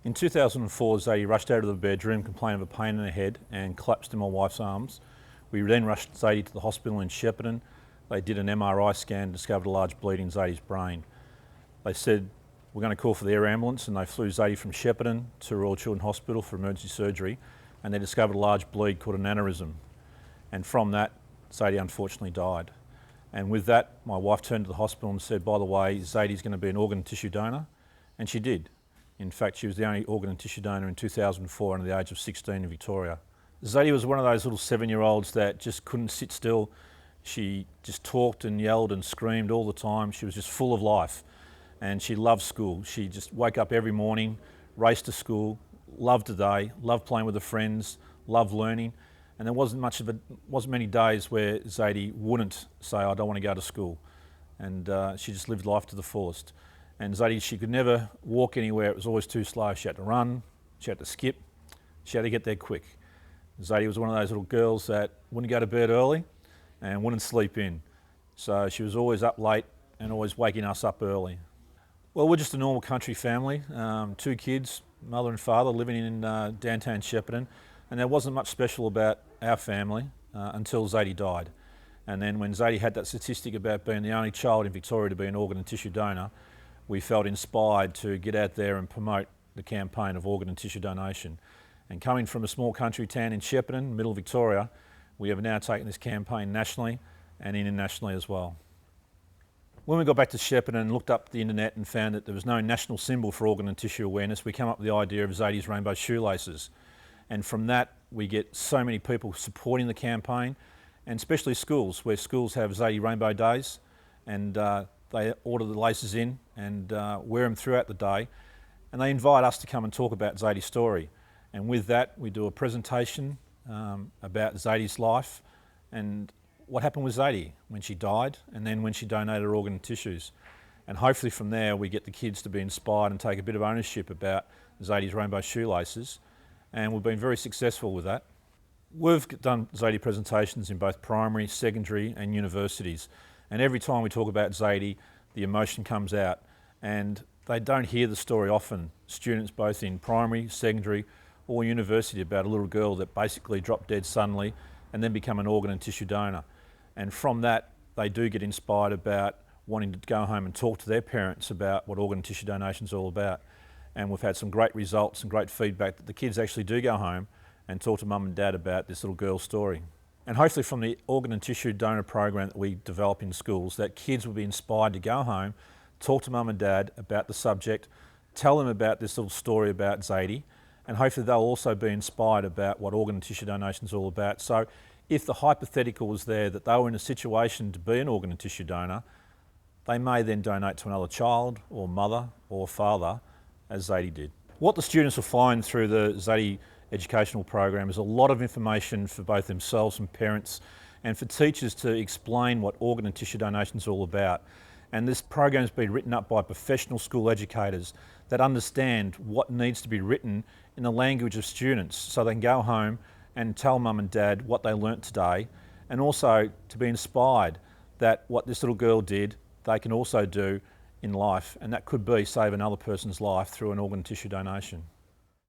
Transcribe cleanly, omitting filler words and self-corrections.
In 2004, Zaidee rushed out of the bedroom, complaining of a pain in her head and collapsed in my wife's arms. We then rushed Zaidee to the hospital in Shepparton. They did an MRI scan and discovered a large bleed in Zaidee's brain. They said, we're going to call for the air ambulance, and they flew Zaidee from Shepparton to Royal Children's Hospital for emergency surgery, and they discovered a large bleed called an aneurysm. And from that, Zaidee unfortunately died. And with that, my wife turned to the hospital and said, by the way, Zaidee's going to be an organ and tissue donor, and she did. In fact, she was the only organ and tissue donor in 2004 under the age of 16 in Victoria. Zaidee was one of those little 7-year-olds that just couldn't sit still. She just talked and yelled and screamed all the time. She was just full of life, and she loved school. She just woke up every morning, raced to school, loved the day, loved playing with her friends, loved learning. And there wasn't many days where Zaidee wouldn't say, I don't want to go to school. And she just lived life to the fullest. And Zaidee, she could never walk anywhere. It was always too slow. She had to run, she had to skip, she had to get there quick. Zaidee was one of those little girls that wouldn't go to bed early and wouldn't sleep in. So she was always up late and always waking us up early. Well, we're just a normal country family, 2 kids, mother and father, living in downtown Shepparton. And there wasn't much special about our family until Zaidee died. And then when Zaidee had that statistic about being the only child in Victoria to be an organ and tissue donor, we felt inspired to get out there and promote the campaign of organ and tissue donation. And coming from a small country town in Shepparton, middle Victoria, we have now taken this campaign nationally and internationally as well. When we got back to Shepparton and looked up the internet and found that there was no national symbol for organ and tissue awareness, we came up with the idea of Zaidee's rainbow shoelaces. And from that, we get so many people supporting the campaign, and especially schools, where schools have Zaidee Rainbow Days, and they order the laces in and wear them throughout the day, and they invite us to come and talk about Zaidee's story. And with that, we do a presentation about Zaidee's life and what happened with Zaidee when she died, and then when she donated her organ and tissues. And hopefully from there, we get the kids to be inspired and take a bit of ownership about Zaidee's rainbow shoelaces, and we've been very successful with that. We've done Zaidee presentations in both primary, secondary and universities, and every time we talk about Zaidee, the emotion comes out, and they don't hear the story often, students both in primary, secondary or university, about a little girl that basically dropped dead suddenly and then become an organ and tissue donor. And from that, they do get inspired about wanting to go home and talk to their parents about what organ and tissue donation is all about. And we've had some great results and great feedback that the kids actually do go home and talk to mum and dad about this little girl's story. And hopefully from the organ and tissue donor program that we develop in schools, that kids will be inspired to go home, talk to mum and dad about the subject, tell them about this little story about Zaidee, and hopefully they'll also be inspired about what organ and tissue donation is all about. So if the hypothetical was there that they were in a situation to be an organ and tissue donor, they may then donate to another child or mother or father, as Zaidee did. What the students will find through the Zaidee educational program is a lot of information for both themselves and parents, and for teachers to explain what organ and tissue donation is all about. And this program has been written up by professional school educators that understand what needs to be written in the language of students, so they can go home and tell mum and dad what they learnt today, and also to be inspired that what this little girl did, they can also do in life, and that could be save another person's life through an organ and tissue donation.